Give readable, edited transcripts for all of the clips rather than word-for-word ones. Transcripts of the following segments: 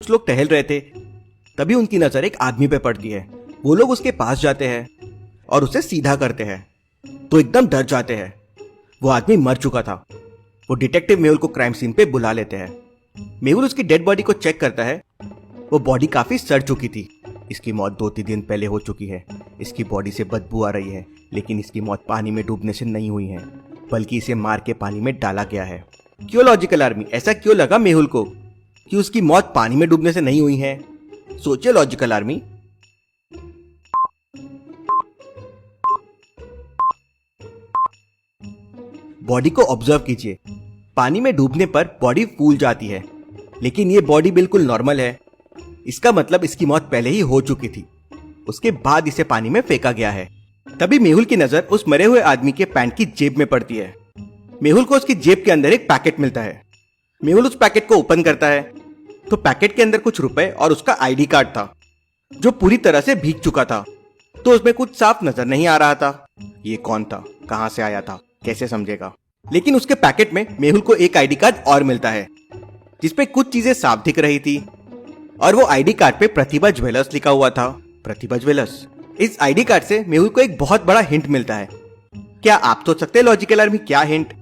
कुछ लोग टहल रहे थे, तभी उनकी नजर एक आदमी पे पड़ती है। वो लोग उसके पास जाते हैं और उसे सीधा करते हैं तो एकदम डर जाते हैं। वो आदमी मर चुका था। वो डिटेक्टिव मेहुल को क्राइम सीन पे बुला लेते हैं। मेहुल उसकी डेड बॉडी को चेक करता है। वो बॉडी काफी सड़ चुकी थी। इसकी मौत 2-3 दिन पहले हो चुकी है। इसकी बॉडी से बदबू आ रही है, लेकिन इसकी मौत पानी में डूबने से नहीं हुई है, बल्कि इसे मार के पानी में डाला गया है। क्यों लॉजिकल आर्मी, ऐसा क्यों लगा मेहुल को कि उसकी मौत पानी में डूबने से नहीं हुई है? सोचिए लॉजिकल आर्मी। बॉडी को ऑब्जर्व कीजिए। पानी में डूबने पर बॉडी फूल जाती है, लेकिन ये बॉडी बिल्कुल नॉर्मल है। इसका मतलब इसकी मौत पहले ही हो चुकी थी। उसके बाद इसे पानी में फेंका गया है। तभी मेहुल की नजर उस मरे हुए आदमी के पैंट की जेब में पड़ती है। मेहुल को उसकी जेब के अंदर एक पैकेट मिलता है। मेहुल उस पैकेट को ओपन करता है तो पैकेट के अंदर कुछ रुपए और उसका आईडी कार्ड था, जो पूरी तरह से भीग चुका था। तो उसमें कुछ साफ नजर नहीं आ रहा था। ये कौन था, कहां से आया था, कैसे समझेगा? लेकिन उसके पैकेट में मेहुल को एक आईडी कार्ड और मिलता है, जिसपे कुछ चीजें साफ दिख रही थी। और वो आईडी कार्ड पे प्रतिभा ज्वेलर्स लिखा हुआ था। प्रतिभा ज्वेलर्स। इस आईडी कार्ड से मेहुल को एक बहुत बड़ा हिंट मिलता है। क्या आप सोच सकते हैं लॉजिकल आर्मी, क्या हिंट?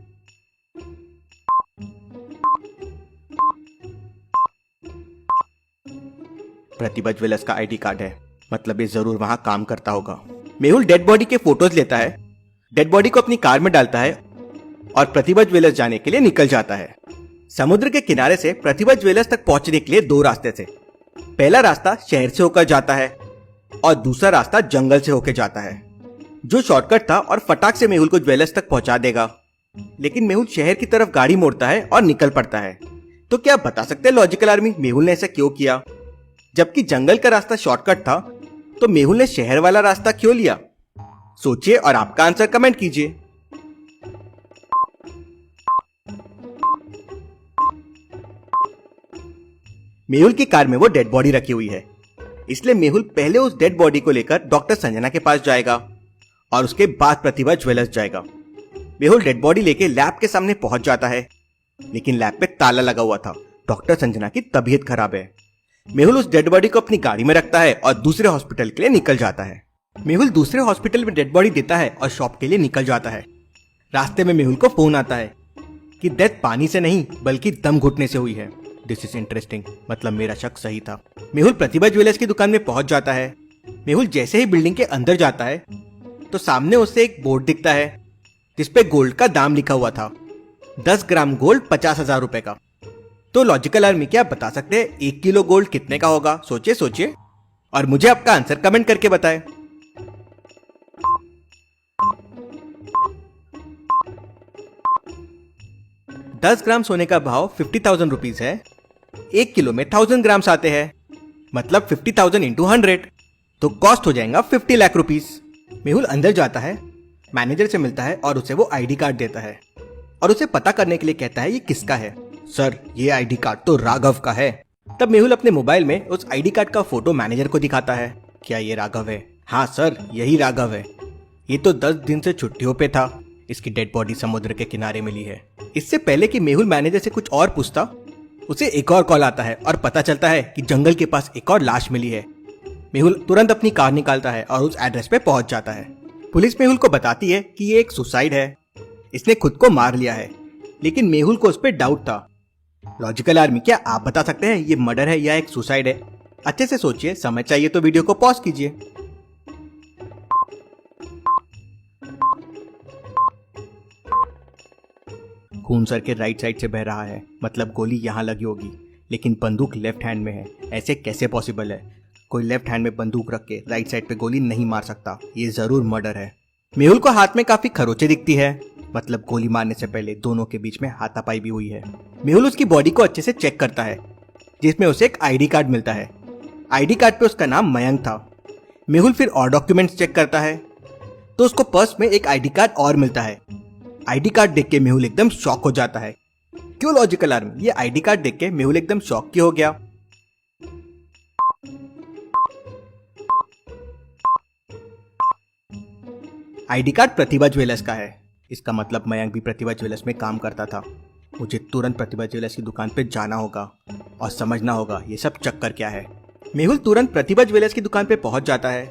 प्रतिभा ज्वेलर्स का आईडी कार्ड है, मतलब ये जरूर वहां काम करता होगा। मेहुल डेड बॉडी के फोटोज लेता है, डेड बॉडी को अपनी कार में डालता है और प्रतिभा ज्वेलर्स जाने के लिए निकल जाता है। समुद्र के किनारे से प्रतिभा ज्वेलर्स तक पहुंचने के लिए 2 रास्ते थे। पहला रास्ता शहर से होकर जाता है और दूसरा रास्ता जंगल से होकर जाता है, जो शॉर्टकट था और फटाक से मेहुल को ज्वेलर्स तक पहुंचा देगा। लेकिन मेहुल शहर की तरफ गाड़ी मोड़ता है और निकल पड़ता है। तो क्या आप बता सकते हैं लॉजिकल आर्मी, मेहुल ने ऐसा क्यों किया? जबकि जंगल का रास्ता शॉर्टकट था, तो मेहुल ने शहर वाला रास्ता क्यों लिया? सोचिए और आपका आंसर कमेंट कीजिए। मेहुल की कार में वो डेड बॉडी रखी हुई है, इसलिए मेहुल पहले उस डेड बॉडी को लेकर डॉक्टर संजना के पास जाएगा और उसके बाद प्रतिभा ज्वेलर्स जाएगा। मेहुल डेड बॉडी लेके लैब के सामने पहुंच जाता है, लेकिन लैब पे ताला लगा हुआ था। डॉक्टर संजना की तबीयत खराब है। मेहुल उस डेड बॉडी को अपनी गाड़ी में रखता है और दूसरे हॉस्पिटल के लिए निकल जाता है। मेहुल दूसरे हॉस्पिटल में डेड बॉडी देता है और शॉप के लिए निकल जाता है। रास्ते में मेहुल को फोन आता है कि डेथ पानी से नहीं बल्कि दम घुटने से हुई है। दिस इज इंटरेस्टिंग, मतलब मेरा शक सही था। मेहुल प्रतिभा ज्वेलर्स की दुकान में पहुंच जाता है। मेहुल जैसे ही बिल्डिंग के अंदर जाता है तो सामने उसे एक बोर्ड दिखता है, जिसपे गोल्ड का दाम लिखा हुआ था। 10 ग्राम गोल्ड 50,000 रुपए का। तो लॉजिकल आर्मी, क्या आप बता सकते हैं 1 किलो गोल्ड कितने का होगा? सोचिए सोचिए और मुझे आपका आंसर कमेंट करके बताएं। दस ग्राम सोने का भाव 50,000 रुपीज है। 1 किलो में 1000 ग्राम्स आते हैं, मतलब 50,000 इंटू 100, तो कॉस्ट हो जाएगा 50 लाख रुपीज। मेहुल अंदर जाता है, मैनेजर से मिलता है और उसे वो आईडी कार्ड देता है और उसे पता करने के लिए कहता है ये किसका है। सर, ये आईडी कार्ड तो राघव का है। तब मेहुल अपने मोबाइल में उस आईडी कार्ड का फोटो मैनेजर को दिखाता है। क्या ये राघव है? हाँ सर, यही राघव है। ये तो 10 दिन से छुट्टियों पे था। इसकी डेड बॉडी समुद्र के किनारे मिली है। इससे पहले कि मेहुल मैनेजर से कुछ और पूछता, उसे एक और कॉल आता है और पता चलता है कि जंगल के पास एक और लाश मिली है। मेहुल तुरंत अपनी कार निकालता है और उस एड्रेस पे पहुंच जाता है। पुलिस मेहुल को बताती है कि ये एक सुसाइड है, इसने खुद को मार लिया है, लेकिन मेहुल को उस पर डाउट था। लॉजिकल आर्मी, क्या आप बता सकते हैं ये मर्डर है या एक सुसाइड है? अच्छे से सोचिए, समय चाहिए तो वीडियो को पॉज कीजिए। खून सर के राइट साइड से बह रहा है, मतलब गोली यहाँ लगी होगी, लेकिन बंदूक लेफ्ट हैंड में है। ऐसे कैसे पॉसिबल है? कोई लेफ्ट हैंड में बंदूक रख के राइट साइड पे गोली नहीं मार सकता। ये जरूर मर्डर है। मेहुल को हाथ में काफी खरोंचे दिखती है, मतलब गोली मारने से पहले दोनों के बीच में हाथापाई भी हुई है। मेहुल उसकी बॉडी को अच्छे से चेक करता है, जिसमें उसे एक आईडी कार्ड मिलता है। आईडी कार्ड पे उसका नाम मयंक था। मेहुल फिर और डॉक्यूमेंट्स चेक करता है तो उसको पर्स में एक आईडी कार्ड और मिलता है। आईडी कार्ड देख के मेहुल एकदम शॉक हो जाता है। क्यों लॉजिकल आर्मी, ये आईडी कार्ड देख के मेहुल एकदम शॉक क्यों हो गया? आईडी कार्ड प्रतिभा ज्वेलर्स का है। इसका मतलब मयंक भी प्रतिभा ज्वेलर्स में काम करता था। मुझे तुरंत प्रतिभा ज्वेलर्स की दुकान पे जाना होगा और समझना होगा ये सब चक्कर क्या है। मेहुल तुरंत प्रतिभा ज्वेलर्स की दुकान पे पहुंच जाता है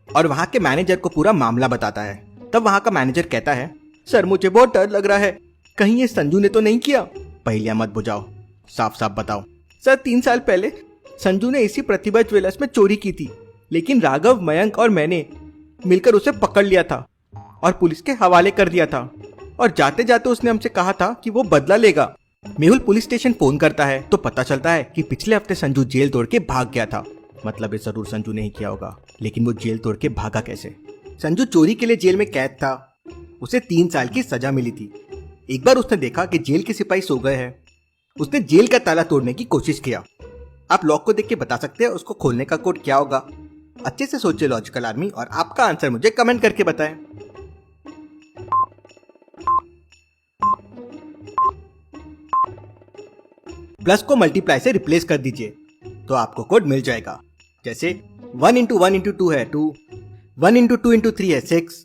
और वहां के मैनेजर को पूरा मामला बताता है। तब वहां का मैनेजर कहता है, सर मुझे बहुत डर लग रहा है, कहीं ये संजू ने तो नहीं किया। पहेलियां मत बुझाओ, साफ साफ बताओ। सर 3 साल पहले संजू ने इसी प्रतिभा ज्वेलर्स में चोरी की थी, लेकिन राघव, मयंक और मैंने मिलकर उसे पकड़ लिया था और पुलिस के हवाले कर दिया था, और जाते जाते उसने हमसे कहा था कि वो बदला लेगा। मेहुल पुलिस स्टेशन फोन करता है तो पता चलता है कि पिछले हफ्ते संजू जेल तोड़ के भाग गया था। मतलब ये जरूर संजू ने ही किया होगा, लेकिन वो जेल तोड़ के भागा कैसे? संजू चोरी के लिए जेल में कैद था। उसे 3 साल की सजा मिली थी। एक बार उसने देखा कि जेल के सिपाही सो गए हैं। उसने जेल का ताला तोड़ने की कोशिश किया। आप लॉक को देख के बता सकते हैं उसको खोलने का कोड क्या होगा? अच्छे से सोचिए लॉजिकल आर्मी, और आपका आंसर मुझे कमेंट करके बताएं। प्लस को मल्टीप्लाई से रिप्लेस कर दीजिए तो आपको कोड मिल जाएगा। जैसे 1 × 1 × 2 है 2, 1 × 2 × 3 है 6,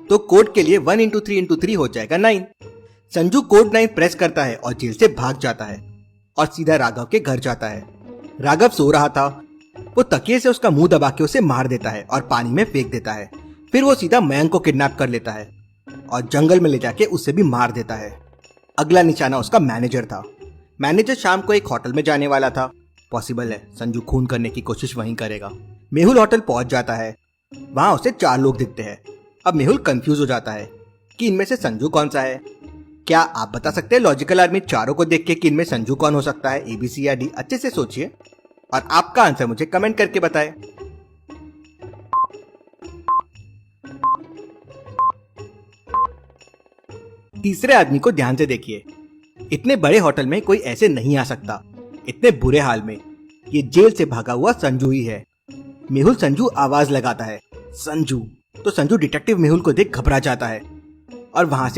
तो कोड के लिए 1 × 3 × 3 हो जाएगा 9। संजू कोड 9 प्रेस करता है और जेल से भाग जाता है और सीधा राघव के घर जाता है। राघव सो रहा था। वो तकिए से उसका मुंह दबा के उसे मार देता है और पानी में फेंक देता है। फिर वो सीधा मयंक को किडनैप कर लेता है और जंगल में ले जाके उसे भी मार देता है। अगला निशाना उसका मैनेजर था। मैनेजर शाम को एक होटल में जाने वाला था। पॉसिबल है संजू खून करने की कोशिश वहीं करेगा। मेहुल होटल पहुंच जाता है। वहां उसे 4 लोग दिखते हैं। अब मेहुल कंफ्यूज हो जाता है कि इनमें से संजू कौन सा है। क्या आप बता सकते हैं लॉजिकल आर्मी चारों को देख के कि इनमें संजू कौन हो सकता है? ABC या D? अच्छे से सोचिए और आपका आंसर मुझे कमेंट करके बताएं। तीसरे आदमी को ध्यान से देखिए। इतने बड़े होटल में कोई ऐसे नहीं आ सकता। इतने बुरे हाल में ये जेल से भागा हुआ संजू ही है। मेहुल संजू आवाज लगाता है, संजू। तो संजू डिटेक्टिव मेहुल को देख घबरा जाता है और वहां से